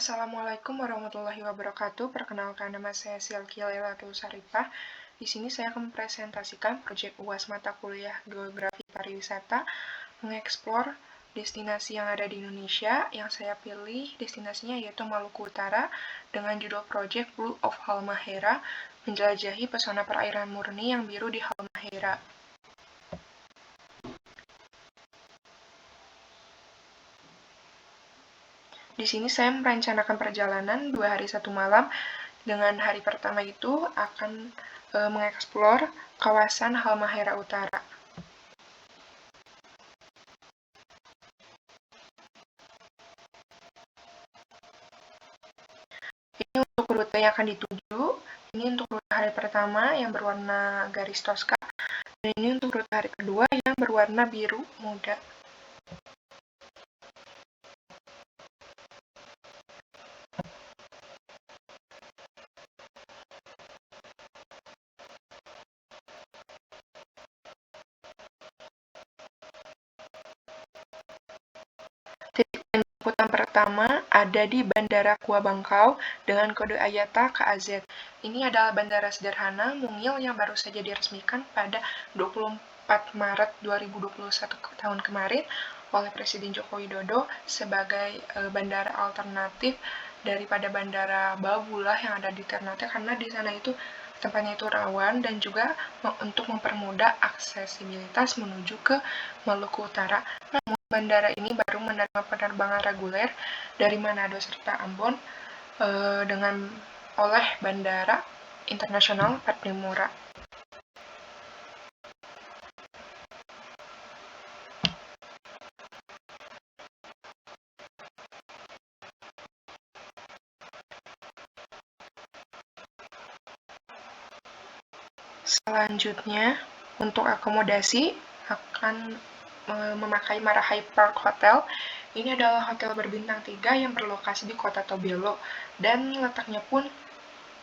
Assalamualaikum warahmatullahi wabarakatuh. Perkenalkan, nama saya Silky Lailatul Saripah. Di sini saya akan mempresentasikan proyek UAS mata kuliah Geografi Pariwisata mengeksplor destinasi yang ada di Indonesia. Yang saya pilih destinasinya yaitu Maluku Utara dengan judul proyek Blue of Halmahera, menjelajahi pesona perairan murni yang biru di Halmahera. Di sini saya merencanakan perjalanan 2 hari 1 malam. Dengan hari pertama itu akan mengeksplor kawasan Halmahera Utara. Ini untuk rute yang akan dituju. Ini untuk rute hari pertama yang berwarna garis toska. Dan ini untuk rute hari kedua yang berwarna biru muda. Titik penjemputan pertama ada di Bandara Kua Bangkau dengan kode IATA KAZ. Ini adalah bandara sederhana mungil yang baru saja diresmikan pada 24 Maret 2021 tahun kemarin oleh Presiden Joko Widodo sebagai bandara alternatif daripada bandara Babulah yang ada di Ternate, karena di sana itu tempatnya itu rawan dan juga untuk mempermudah aksesibilitas menuju ke Maluku Utara. Namun bandara ini baru menerima penerbangan reguler dari Manado serta Ambon oleh Bandara Internasional Patimura. Selanjutnya, untuk akomodasi akan memakai Marahai Park Hotel. Ini adalah hotel berbintang 3 yang berlokasi di kota Tobelo dan letaknya pun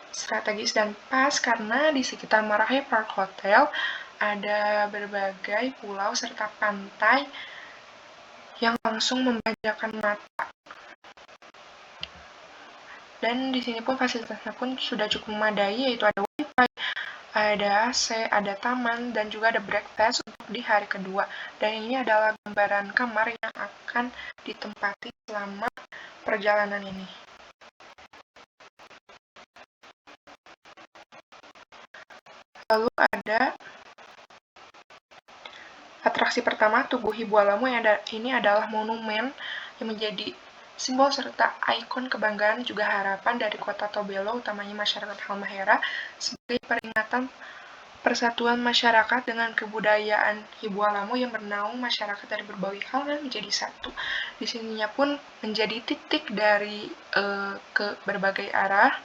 strategis dan pas karena di sekitar Marahai Park Hotel ada berbagai pulau serta pantai yang langsung memanjakan mata. Dan di sini pun fasilitasnya pun sudah cukup memadai, yaitu ada wifi, ada AC, ada taman, dan juga ada breakfast untuk di hari kedua. Dan ini adalah gambaran kamar yang akan ditempati selama perjalanan ini. Lalu ada atraksi pertama, Tugu Hibua-Lamu, yang ini adalah monumen yang menjadi simbol serta ikon kebanggaan juga harapan dari kota Tobelo, utamanya masyarakat Halmahera, sebagai peringatan persatuan masyarakat dengan kebudayaan Hibua-Lamu yang bernaung masyarakat dari berbagai kalangan menjadi satu. Di sininya pun menjadi titik dari ke berbagai arah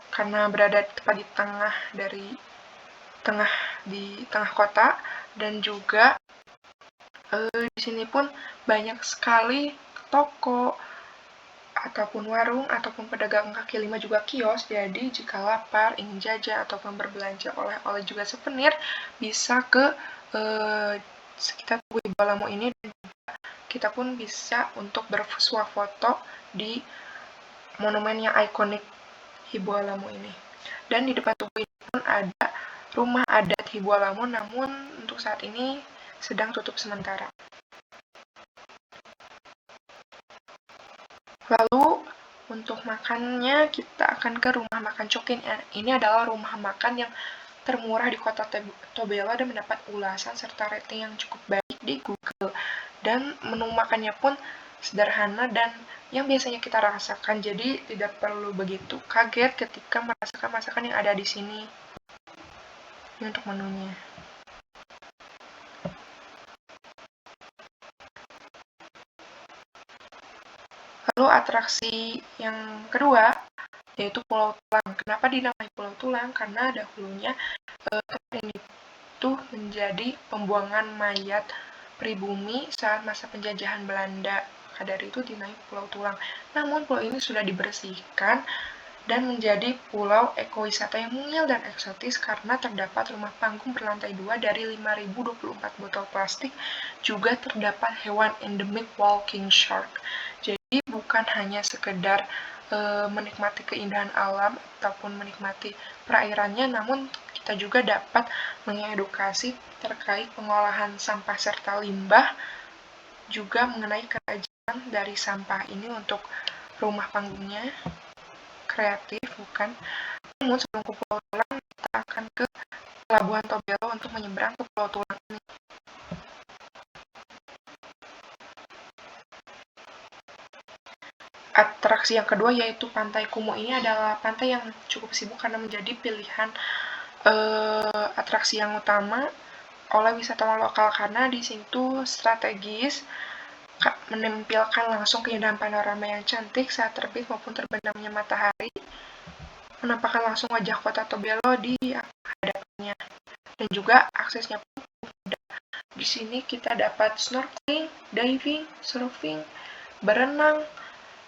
karena berada tepat di tengah kota, dan juga di sini pun banyak sekali toko ataupun warung ataupun pedagang kaki lima juga kios. Jadi jika lapar, ingin jajan ataupun berbelanja oleh-oleh juga souvenir, bisa ke sekitar Tugu Hibua-Lamu ini, dan juga kita pun bisa untuk bersuah foto di monumen yang ikonik Hibua-Lamu ini. Dan di depan tugu ini pun ada rumah adat Hibua-Lamu, namun untuk saat ini sedang tutup sementara. Lalu untuk makannya kita akan ke rumah makan Cokin. Ini adalah rumah makan yang termurah di kota Tobelo dan mendapat ulasan serta rating yang cukup baik di Google. Dan menu makannya pun sederhana dan yang biasanya kita rasakan, jadi tidak perlu begitu kaget ketika merasakan masakan yang ada di sini. Ini untuk menunya. Lalu atraksi yang kedua yaitu Pulau Tulang. Kenapa dinamai Pulau Tulang? Karena dahulunya tempat ini tuh menjadi pembuangan mayat pribumi saat masa penjajahan Belanda. Maka dari itu dinamai Pulau Tulang. Namun pulau ini sudah dibersihkan dan menjadi pulau ekowisata yang mungil dan eksotis karena terdapat rumah panggung berlantai 2 dari 5.024 botol plastik. Juga terdapat hewan endemik walking shark. Jadi bukan hanya sekedar menikmati keindahan alam ataupun menikmati perairannya, namun kita juga dapat mengedukasi terkait pengolahan sampah serta limbah, juga mengenai kerajinan dari sampah ini untuk rumah panggungnya. Kreatif, bukan? Namun sebelum ke Pulau Tulang, kita akan ke Pelabuhan Tobelo untuk menyeberang ke Pulau Tulang ini. Atraksi yang kedua yaitu Pantai Kumu. Ini adalah pantai yang cukup sibuk karena menjadi pilihan atraksi yang utama oleh wisatawan lokal, karena di sini tuh strategis menampilkan langsung keindahan panorama yang cantik saat terbit maupun terbenamnya matahari, menampakkan langsung wajah kota Tobelo di hadapannya, dan juga aksesnya pun mudah. Di sini kita dapat snorkeling, diving, surfing, berenang,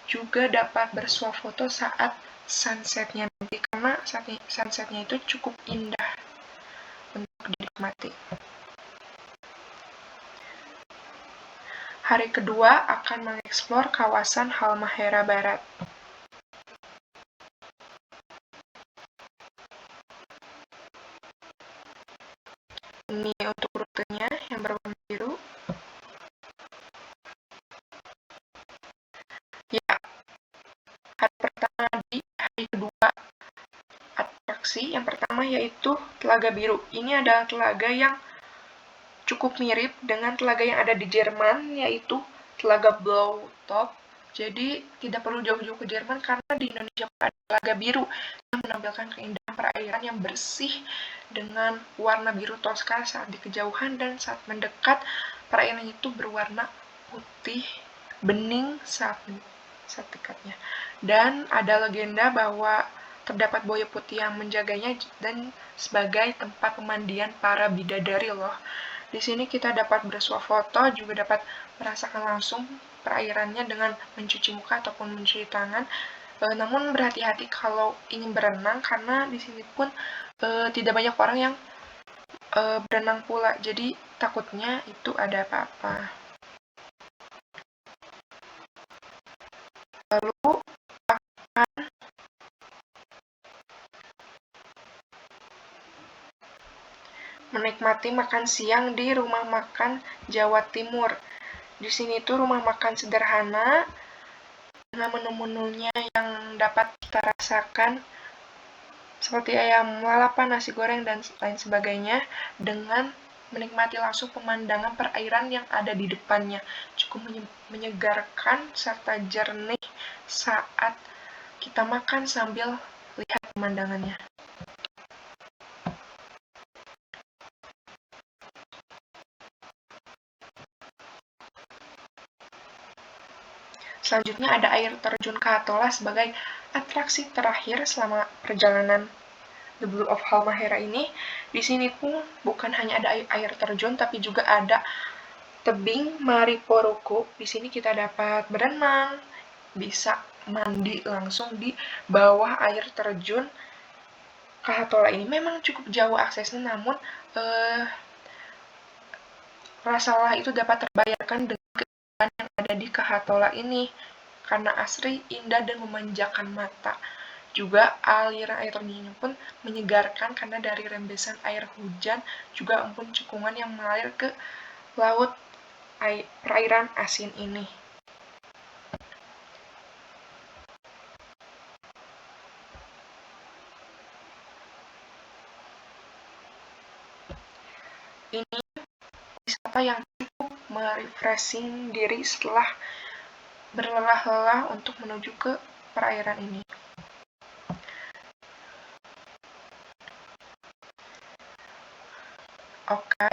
juga dapat bersuah foto saat sunsetnya nanti, karena sunsetnya itu cukup indah untuk dinikmati. Hari kedua akan mengeksplor kawasan Halmahera Barat. Ini untuk rutenya yang berwarna biru. Ya, hari pertama di hari kedua atraksi yang pertama yaitu Telaga Biru. Ini adalah telaga yang cukup mirip dengan telaga yang ada di Jerman, yaitu Telaga Blauw Top. Jadi tidak perlu jauh-jauh ke Jerman karena di Indonesia ada Telaga Biru yang menampilkan keindahan perairan yang bersih dengan warna biru toska saat di kejauhan, dan saat mendekat perairan itu berwarna putih bening saat dekatnya. Dan ada legenda bahwa terdapat buaya putih yang menjaganya dan sebagai tempat pemandian para bidadari loh. Di sini kita dapat bersuah foto, juga dapat merasakan langsung perairannya dengan mencuci muka ataupun mencuci tangan. Namun berhati-hati kalau ingin berenang karena di sini pun tidak banyak orang yang berenang pula, jadi takutnya itu ada apa-apa. Lalu akan menikmati makan siang di Rumah Makan Jawa Timur. Di sini tuh rumah makan sederhana dengan menu-menunya yang dapat kita rasakan seperti ayam lalapan, nasi goreng, dan lain sebagainya, dengan menikmati langsung pemandangan perairan yang ada di depannya. Cukup menyegarkan serta jernih saat kita makan sambil lihat pemandangannya. Selanjutnya ada air terjun Kahatola sebagai atraksi terakhir selama perjalanan The Blue of Halmahera ini. Di sini pun bukan hanya ada air terjun, tapi juga ada tebing Mariporuko. Di sini kita dapat berenang, bisa mandi langsung di bawah air terjun Kahatola ini. Memang cukup jauh aksesnya, namun rasa lelah itu dapat terbayarkan dengan keindahan yang ada di Kahatola ini, karena asri, indah, dan memanjakan mata. Juga aliran air terjunnya pun menyegarkan karena dari rembesan air hujan, juga embun cekungan yang mengalir ke laut perairan asin ini. Ini wisata yang cukup merefreshing diri setelah berlelah-lelah untuk menuju ke perairan ini. Oke,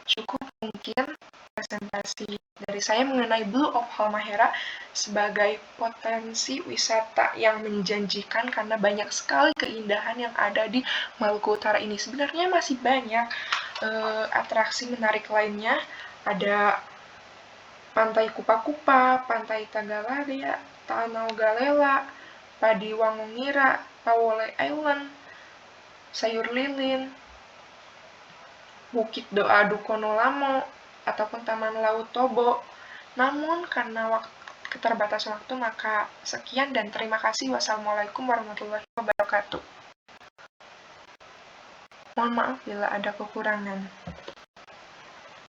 cukup mungkin presentasi dari saya mengenai Blue of Halmahera sebagai potensi wisata yang menjanjikan karena banyak sekali keindahan yang ada di Maluku Utara ini. Sebenarnya masih banyak atraksi menarik lainnya. Ada Pantai Kupa-Kupa, Pantai Tagalaria, Tanau Galela, Padi Wangungira, Pawole Island, Sayur Lilin, Bukit Doa Dukonolamo, ataupun Taman Laut Tobo. Namun karena keterbatasan waktu, maka sekian dan terima kasih. Wassalamualaikum warahmatullahi wabarakatuh. Mohon maaf bila ada kekurangan.